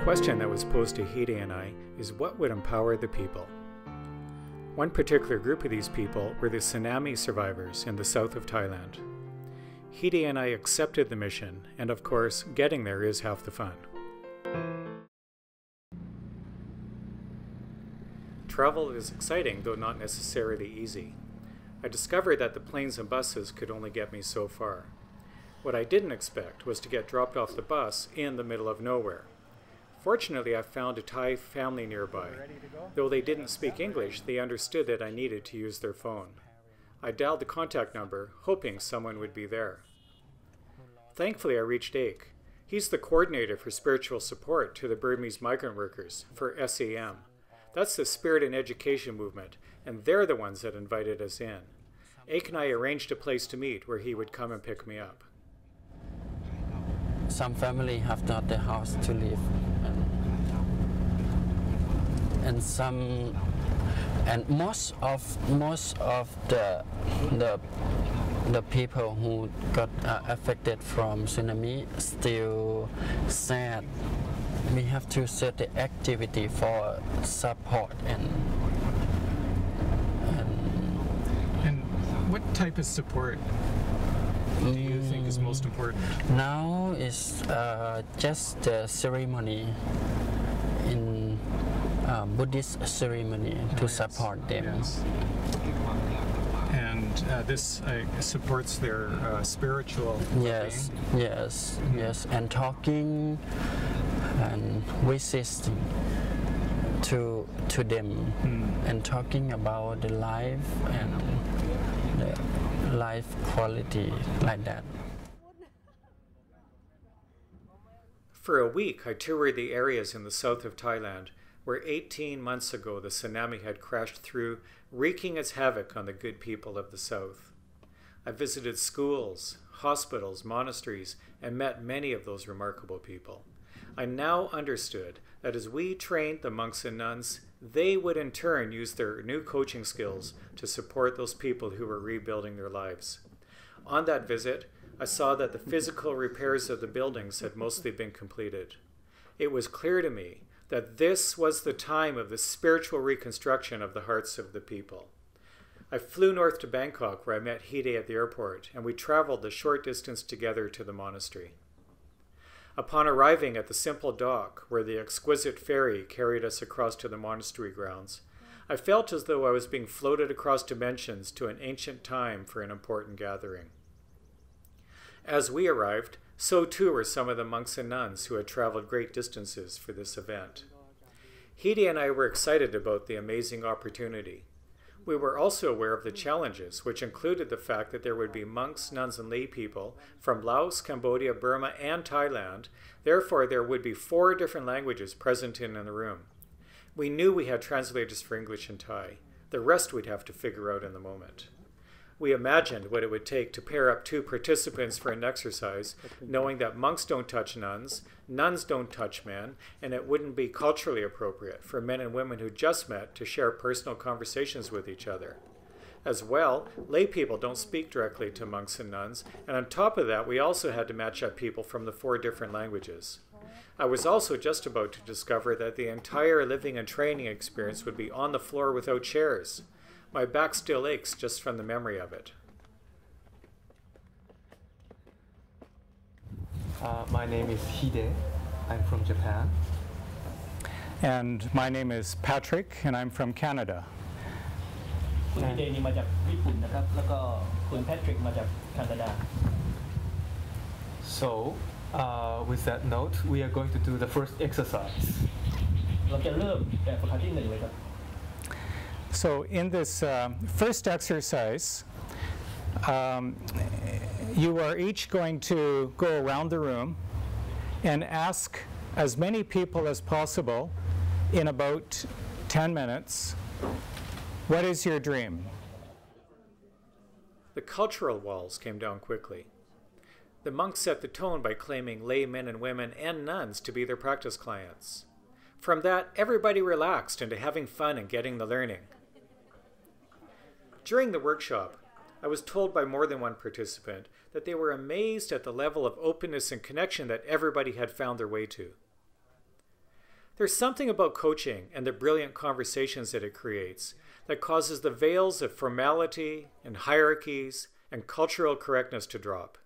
question that was posed to Hide and I is what would empower the people? One particular group of these people were the tsunami survivors in the south of Thailand. Hide and I accepted the mission, and of course, getting there is half the fun. Travel is exciting, though not necessarily easy. I discovered that the planes and buses could only get me so far. What I didn't expect was to get dropped off the bus in the middle of nowhere. Fortunately, I found a Thai family nearby. Though they didn't speak English, they understood that I needed to use their phone. I dialed the contact number, hoping someone would be there. Thankfully, I reached Ake. He's the coordinator for spiritual support to the Burmese migrant workers, for SAM. That's the Spirit and Education movement, and they're the ones that invited us in. Ake and I arranged a place to meet where he would come and pick me up. Some family have not the house to live, and most of the people who got affected from tsunami still sad. We have to set the activity for support and what type of support do you think is most important? Now is just the ceremony in Buddhist ceremony to support them. Yes. And this supports their spiritual yes, being. yes, yes, and talking and resisting to them and talking about the life and the life quality like that. For a week, I toured the areas in the south of Thailand where 18 months ago the tsunami had crashed through, wreaking its havoc on the good people of the south. I visited schools, hospitals, monasteries, and met many of those remarkable people. I now understood that as we trained the monks and nuns, they would in turn use their new coaching skills to support those people who were rebuilding their lives. On that visit, I saw that the physical repairs of the buildings had mostly been completed. It was clear to me that this was the time of the spiritual reconstruction of the hearts of the people. I flew north to Bangkok, where I met Hide at the airport, and we traveled the short distance together to the monastery. Upon arriving at the simple dock, where the exquisite ferry carried us across to the monastery grounds, I felt as though I was being floated across dimensions to an ancient time for an important gathering. As we arrived, so too were some of the monks and nuns who had traveled great distances for this event. Hide and I were excited about the amazing opportunity. We were also aware of the challenges, which included the fact that there would be monks, nuns, and lay people from Laos, Cambodia, Burma, and Thailand. Therefore, there would be 4 different languages present in the room. We knew we had translators for English and Thai. The rest we'd have to figure out in the moment. We imagined what it would take to pair up 2 participants for an exercise, knowing that monks don't touch nuns, nuns don't touch men, and it wouldn't be culturally appropriate for men and women who just met to share personal conversations with each other. As well, lay people don't speak directly to monks and nuns, and on top of that, we also had to match up people from the 4 different languages. I was also just about to discover that the entire living and training experience would be on the floor without chairs. My back still aches just from the memory of it. My name is Hide. I'm from Japan. And my name is Patrick, and I'm from Canada. คุณฮิเดนี่มาจากญี่ปุ่นนะครับแล้วก็คุณแพทริกมาจากแคนาดา So, with that note, we are going to do the first exercise. เราจะเริ่มแบบฝึกหัดที่ 1เลยครับ So in this first exercise, you are each going to go around the room and ask as many people as possible in about 10 minutes, what is your dream? The cultural walls came down quickly. The monks set the tone by claiming lay men and women and nuns to be their practice clients. From that, everybody relaxed into having fun and getting the learning. During the workshop, I was told by more than one participant that they were amazed at the level of openness and connection that everybody had found their way to. There's something about coaching and the brilliant conversations that it creates that causes the veils of formality and hierarchies and cultural correctness to drop.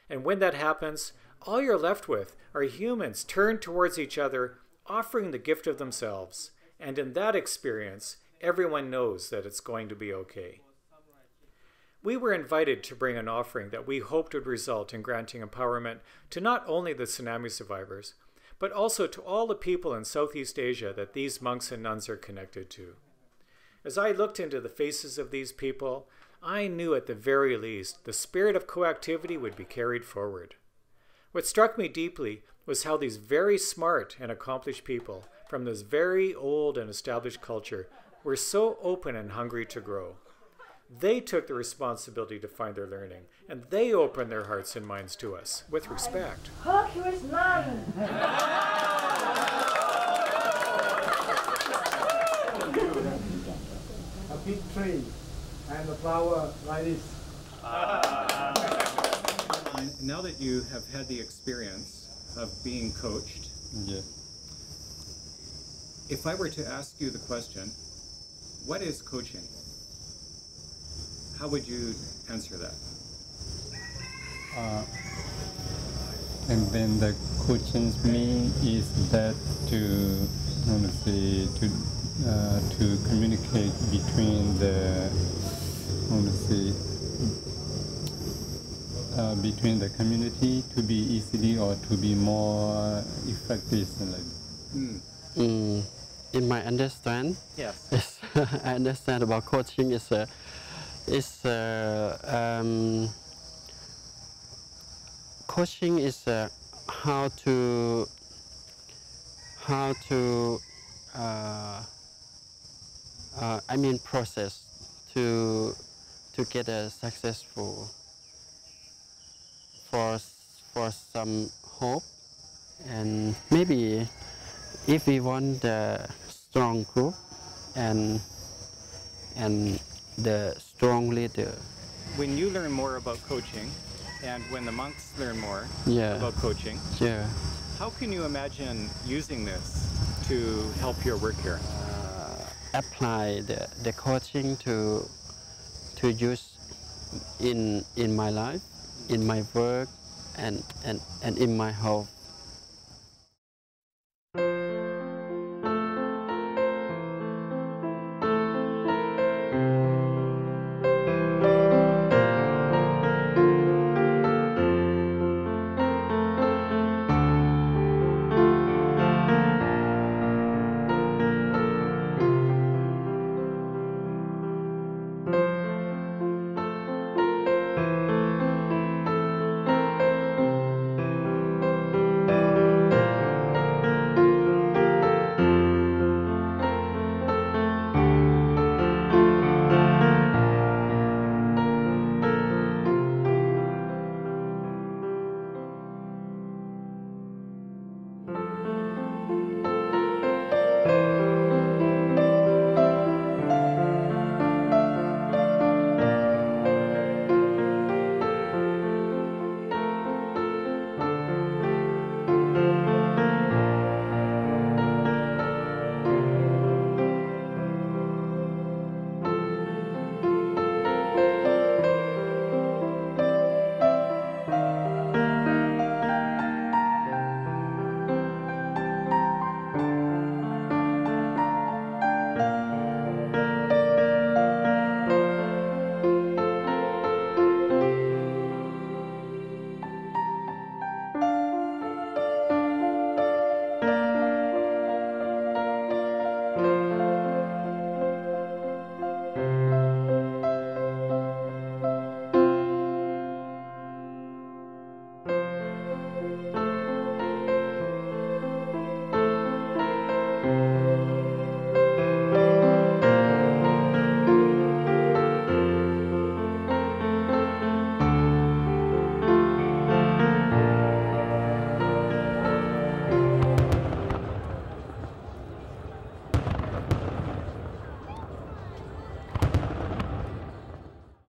And when that happens, all you're left with are humans turned towards each other, offering the gift of themselves. And in that experience, everyone knows that it's going to be okay. We were invited to bring an offering that we hoped would result in granting empowerment to not only the tsunami survivors, but also to all the people in Southeast Asia that these monks and nuns are connected to. As I looked into the faces of these people, I knew at the very least the spirit of coactivity would be carried forward. What struck me deeply was how these very smart and accomplished people from this very old and established culture were so open and hungry to grow. They took the responsibility to find their learning, and they opened their hearts and minds to us with respect. Hercules nun! A big tree and a flower like this. Now that you have had the experience of being coached, Yeah. if I were to ask you the question, what is coaching? How would you answer that? And then the coaching mean is that to communicate between the between the community to be easily or to be more effective. In my understand, Yes. I understand about coaching is coaching is how to process to get a successful for some hope, and maybe if we want a strong group and the strong leader. When you learn more about coaching, and when the monks learn more Yeah. about coaching, Yeah. how can you imagine using this to help your work here? Apply the coaching to use in my life, in my work, and in my health.